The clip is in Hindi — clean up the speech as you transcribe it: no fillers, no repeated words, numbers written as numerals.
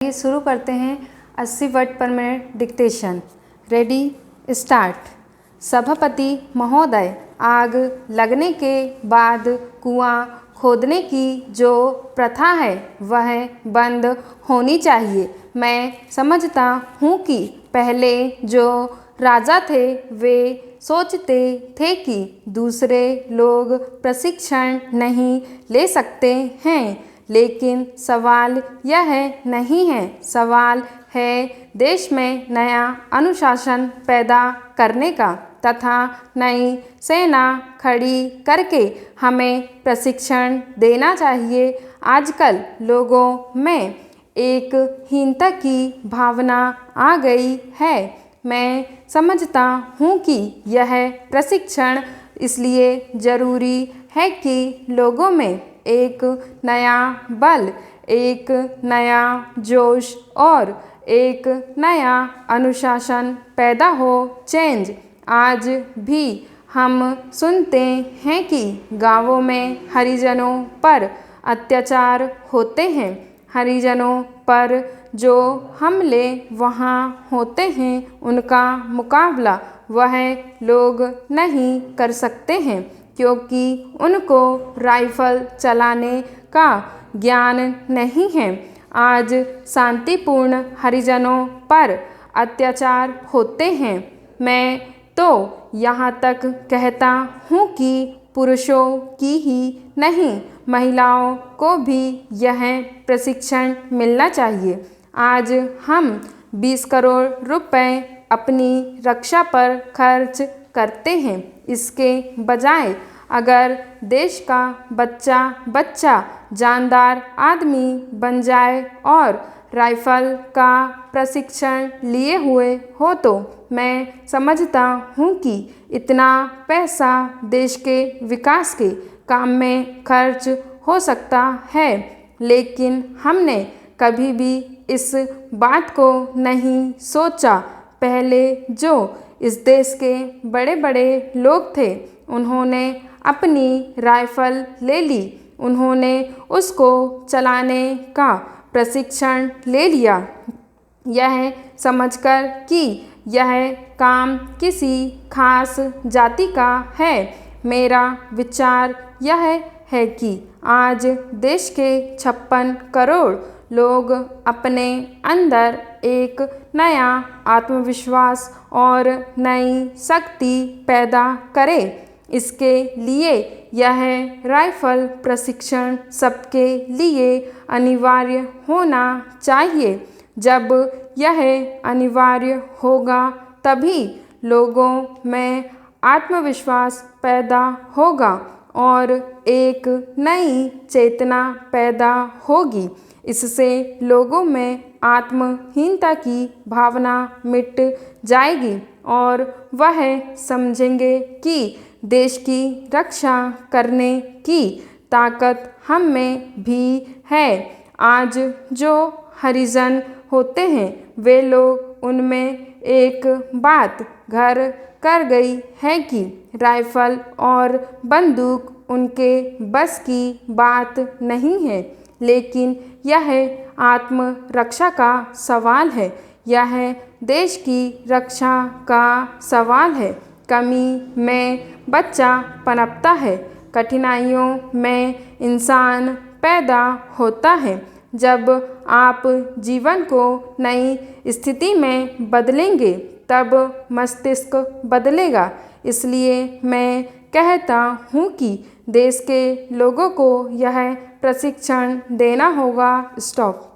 ये शुरू करते हैं 80 वर्ड पर मिनट डिक्टेशन। Ready start. सभापति महोदय, आग लगने के बाद कुआं खोदने की जो प्रथा है वह बंद होनी चाहिए। मैं समझता हूँ कि पहले जो राजा थे वे सोचते थे कि दूसरे लोग प्रशिक्षण नहीं ले सकते हैं, लेकिन सवाल यह नहीं है। सवाल है देश में नया अनुशासन पैदा करने का तथा नई सेना खड़ी करके हमें प्रशिक्षण देना चाहिए। आजकल लोगों में एक हीनता की भावना आ गई है। मैं समझता हूँ कि यह प्रशिक्षण इसलिए ज़रूरी है कि लोगों में एक नया बल, एक नया जोश और एक नया अनुशासन पैदा हो। चेंज। आज भी हम सुनते हैं कि गांवों में हरिजनों पर अत्याचार होते हैं। हरिजनों पर जो हमले वहाँ होते हैं उनका मुकाबला वह लोग नहीं कर सकते हैं, क्योंकि उनको राइफल चलाने का ज्ञान नहीं है। आज शांतिपूर्ण हरिजनों पर अत्याचार होते हैं। मैं तो यहाँ तक कहता हूँ कि पुरुषों की ही नहीं, महिलाओं को भी यह प्रशिक्षण मिलना चाहिए। आज हम 20 करोड़ रुपए अपनी रक्षा पर खर्च करते हैं। इसके बजाय अगर देश का बच्चा बच्चा जानदार आदमी बन जाए और राइफल का प्रशिक्षण लिए हुए हो तो मैं समझता हूँ कि इतना पैसा देश के विकास के काम में खर्च हो सकता है। लेकिन हमने कभी भी इस बात को नहीं सोचा। पहले जो इस देश के बड़े बड़े लोग थे उन्होंने अपनी राइफल ले ली, उन्होंने उसको चलाने का प्रशिक्षण ले लिया, यह समझकर कि यह काम किसी खास जाति का है। मेरा विचार यह है कि आज देश के 56 करोड़ लोग अपने अंदर एक नया आत्मविश्वास और नई शक्ति पैदा करें। इसके लिए यह राइफल प्रशिक्षण सबके लिए अनिवार्य होना चाहिए। जब यह अनिवार्य होगा तभी लोगों में आत्मविश्वास पैदा होगा और एक नई चेतना पैदा होगी। इससे लोगों में आत्महीनता की भावना मिट जाएगी और वह समझेंगे कि देश की रक्षा करने की ताकत हम में भी है। आज जो हरिजन होते हैं वे लोग, उनमें एक बात घर कर गई है कि राइफल और बंदूक उनके बस की बात नहीं है, लेकिन यह आत्मरक्षा का सवाल है, यह देश की रक्षा का सवाल है। कमी में बच्चा पनपता है, कठिनाइयों में इंसान पैदा होता है। जब आप जीवन को नई स्थिति में बदलेंगे तब मस्तिष्क बदलेगा। इसलिए मैं कहता हूँ कि देश के लोगों को यह प्रशिक्षण देना होगा। स्टॉप।